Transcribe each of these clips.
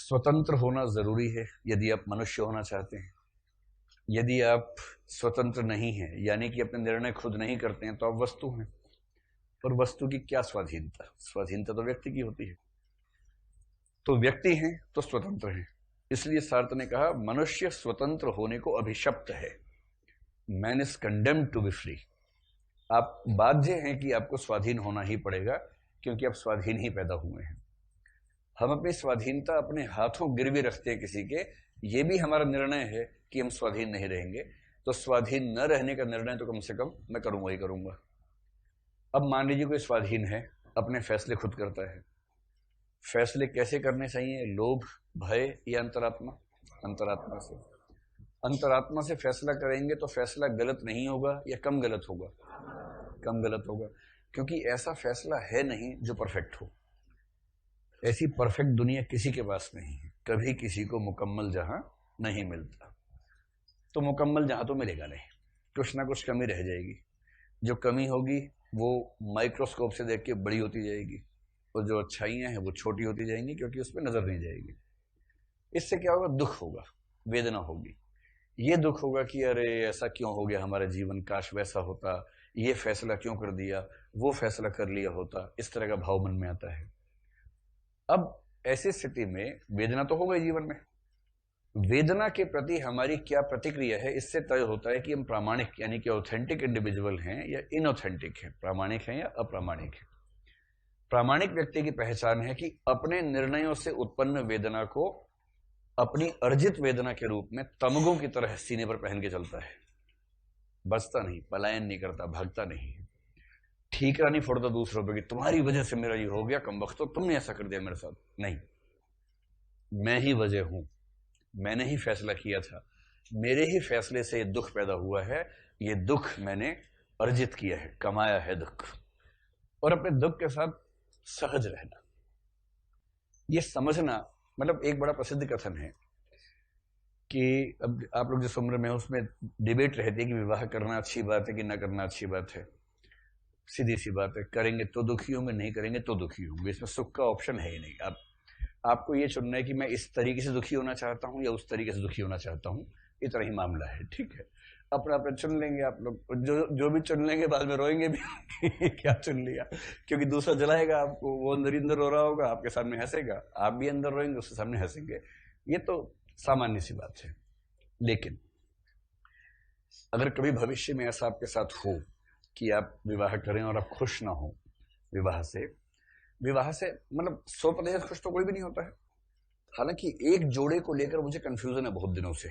स्वतंत्र होना जरूरी है यदि आप मनुष्य होना चाहते हैं। यदि आप स्वतंत्र नहीं हैं, यानी कि अपने निर्णय खुद नहीं करते हैं, तो आप वस्तु हैं। और वस्तु की क्या स्वाधीनता? स्वाधीनता तो व्यक्ति की होती है। तो व्यक्ति हैं तो स्वतंत्र हैं। इसलिए सार्त्र ने कहा मनुष्य स्वतंत्र होने को अभिशप्त है। Man is condemned to be free. आप बाध्य हैं कि आपको स्वाधीन होना ही पड़ेगा, क्योंकि आप स्वाधीन ही पैदा हुए हैं। हम अपनी स्वाधीनता अपने हाथों गिरवी रखते हैं किसी के, ये भी हमारा निर्णय है कि हम स्वाधीन नहीं रहेंगे। तो स्वाधीन न रहने का निर्णय तो कम से कम मैं करूंगा ही करूंगा। अब मान लीजिए कोई स्वाधीन है, अपने फैसले खुद करता है। फैसले कैसे करने चाहिए? लोभ, भय या अंतरात्मा? अंतरात्मा से। अंतरात्मा से फैसला करेंगे तो फैसला गलत नहीं होगा या कम गलत होगा? कम गलत होगा, क्योंकि ऐसा फैसला है नहीं जो परफेक्ट हो। ऐसी परफेक्ट दुनिया किसी के पास नहीं है। कभी किसी को मुकम्मल जहां नहीं मिलता। तो मुकम्मल जहां तो मिलेगा नहीं, कुछ ना कुछ कमी रह जाएगी। जो कमी होगी वो माइक्रोस्कोप से देख के बड़ी होती जाएगी, और जो अच्छाइयां हैं वो छोटी होती जाएंगी, क्योंकि उस पर नजर नहीं जाएगी। इससे क्या होगा? दुख होगा, वेदना होगी। ये दुख होगा कि अरे ऐसा क्यों हो गया हमारा जीवन, काश वैसा होता, ये फैसला क्यों कर दिया, वो फैसला कर लिया होता। इस तरह का भाव मन में आता है। अब ऐसी स्थिति में वेदना तो होगा जीवन में। वेदना के प्रति हमारी क्या प्रतिक्रिया है, इससे तय होता है कि हम प्रामाणिक यानी कि ऑथेंटिक इंडिविजुअल हैं या इनऑथेंटिक हैं, प्रामाणिक हैं या अप्रामाणिक हैं। प्रामाणिक व्यक्ति की पहचान है कि अपने निर्णयों से उत्पन्न वेदना को अपनी अर्जित वेदना के रूप में तमगों की तरह सीने पर पहन के चलता है। बचता नहीं, पलायन नहीं करता, भागता नहीं है, ठीकरा नहीं फोड़ता दूसरों पर कि तुम्हारी वजह से मेरा ये हो गया, कमबख्तो तुमने ऐसा कर दिया मेरे साथ। नहीं, मैं ही वजह हूं, मैंने ही फैसला किया था, मेरे ही फैसले से ये दुख पैदा हुआ है। ये दुख मैंने अर्जित किया है, कमाया है दुख। और अपने दुख के साथ सहज रहना, ये समझना। मतलब एक बड़ा प्रसिद्ध कथन है कि अब आप लोग जिस उम्र में हो उसमें डिबेट रहती है कि विवाह करना अच्छी बात है कि ना करना अच्छी बात है। सीधी सी बात है, करेंगे तो दुखी होंगे, नहीं करेंगे तो दुखी होंगे। इसमें सुख का ऑप्शन है ही नहीं। आपको ये चुनना है कि मैं इस तरीके से दुखी होना चाहता हूं या उस तरीके से दुखी होना चाहता हूं। इतना ही मामला है, ठीक है। अपना अपना चुन लेंगे आप लोग। जो भी चुन लेंगे बाद में रोएंगे भी क्या चुन लिया, क्योंकि दूसरा जलाएगा आपको। वो अंदर ही अंदर रो रहा होगा, आपके सामने हंसेगा, आप भी अंदर रोएंगे, उसके सामने हंसेंगे। ये तो सामान्य सी बात है। लेकिन अगर कभी भविष्य में ऐसा आपके साथ हो कि आप विवाह करें और आप खुश ना हो विवाह से, मतलब 100% खुश तो कोई भी नहीं होता है। हालांकि एक जोड़े को लेकर मुझे कंफ्यूजन है बहुत दिनों से।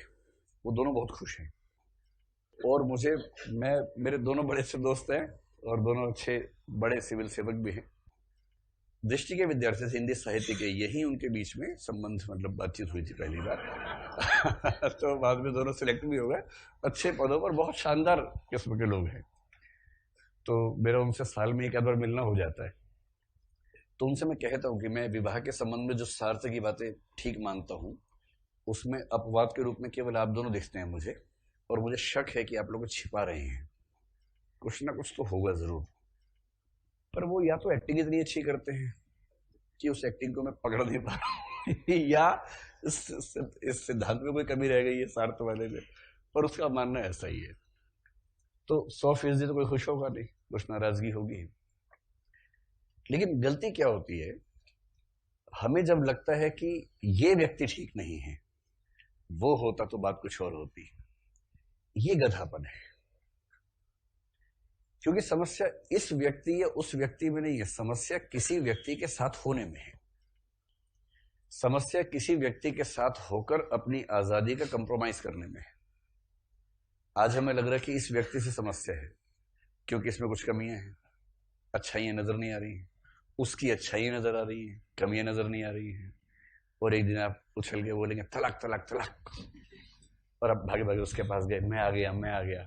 वो दोनों बहुत खुश हैं, और मेरे दोनों बड़े अच्छे दोस्त हैं, और दोनों अच्छे बड़े सिविल सेवक भी हैं। दृष्टि के विद्यार्थी से, हिंदी साहित्य के, यही उनके बीच में संबंध, मतलब बातचीत हुई थी पहली बार तो बाद में दोनों सिलेक्ट भी हो गए, अच्छे पदों पर, बहुत शानदार किस्म के लोग हैं। तो मेरा उनसे साल में एक बार मिलना हो जाता है। तो उनसे मैं कहता हूं कि मैं विवाह के संबंध में जो सार्थ की बातें ठीक मानता हूं, उसमें अपवाद के रूप में केवल आप दोनों दिखते हैं मुझे, और मुझे शक है कि आप लोग छिपा रहे हैं। कुछ ना कुछ तो होगा जरूर, पर वो या तो एक्टिंग इतनी अच्छी करते हैं कि उस एक्टिंग को मैं पकड़ नहीं पा रहा हूं या इस सिद्धांत में कोई कमी रह गई है सार्थ वाले में, पर उसका मानना ऐसा ही है। तो 100% तो कोई खुश होगा नहीं, कुछ नाराजगी होगी। लेकिन गलती क्या होती है, हमें जब लगता है कि ये व्यक्ति ठीक नहीं है, वो होता तो बात कुछ और होती। ये गधापन है, क्योंकि समस्या इस व्यक्ति या उस व्यक्ति में नहीं है, समस्या किसी व्यक्ति के साथ होने में है। समस्या किसी व्यक्ति के साथ होकर अपनी आजादी का कंप्रोमाइज करने में है। आज हमें लग रहा है कि इस व्यक्ति से समस्या है क्योंकि इसमें कुछ कमियां हैं, अच्छाइयां नजर नहीं आ रही हैं। उसकी अच्छाइयां नजर आ रही हैं, कमियां नजर नहीं आ रही हैं। और एक दिन आप उछल के बोलेंगे तलाक तलाक तलाक, और अब भागे भागे उसके पास गए, मैं आ गया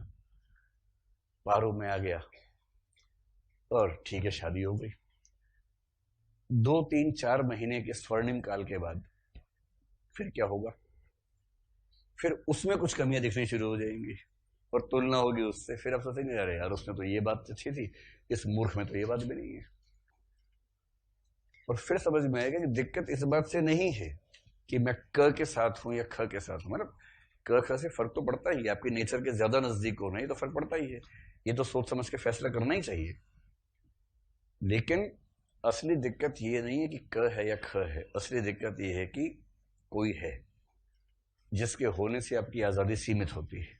पारू, मैं आ गया, और ठीक है, शादी हो गई। 2 3 4 महीने के स्वर्णिम काल के बाद फिर क्या होगा? फिर उसमें कुछ कमियां दिखनी शुरू हो जाएंगी, और तुलना होगी उससे। फिर आप सोचेंगे अरे यार, उसमें तो ये बात अच्छी थी, इस मूर्ख में तो ये बात भी नहीं है। और फिर समझ में आएगा कि दिक्कत इस बात से नहीं है कि मैं क के साथ हूं या ख के साथ हूं। मतलब क ख से फर्क तो पड़ता ही है, आपके नेचर के ज्यादा नजदीक हो नहीं तो फर्क पड़ता ही है। ये तो सोच समझ के फैसला करना ही चाहिए। लेकिन असली दिक्कत ये नहीं है कि क है या ख है, असली दिक्कत ये है कि कोई है जिसके होने से आपकी आजादी सीमित होती है,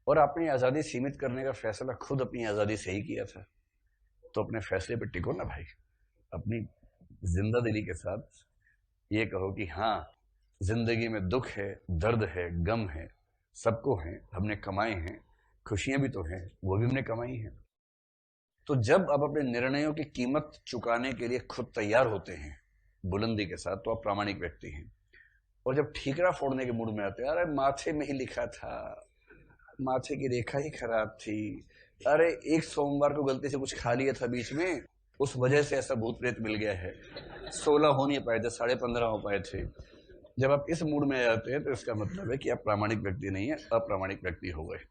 और आपने आजादी सीमित करने का फैसला खुद अपनी आजादी से ही किया था। तो अपने फैसले पे टिको ना भाई, अपनी जिंदा दिली के साथ ये कहो कि हाँ, जिंदगी में दुख है, दर्द है, गम है, सबको है, हमने कमाए हैं, खुशियां भी तो हैं, वो भी हमने कमाई हैं। तो जब आप अपने निर्णयों की कीमत चुकाने के लिए खुद तैयार होते हैं बुलंदी के साथ, तो आप प्रामाणिक व्यक्ति हैं। और जब ठीकरा फोड़ने के मूड में आते हैं, अरे माथे में ही लिखा था, माथे की रेखा ही खराब थी, अरे एक सोमवार को गलती से कुछ खा लिया था बीच में, उस वजह से ऐसा भूत प्रेत मिल गया है, 16 हो नहीं पाए थे, 15.5 हो पाए थे। जब आप इस मूड में आते हैं तो इसका मतलब है कि आप प्रामाणिक व्यक्ति नहीं है, अप्रामाणिक व्यक्ति हो गए।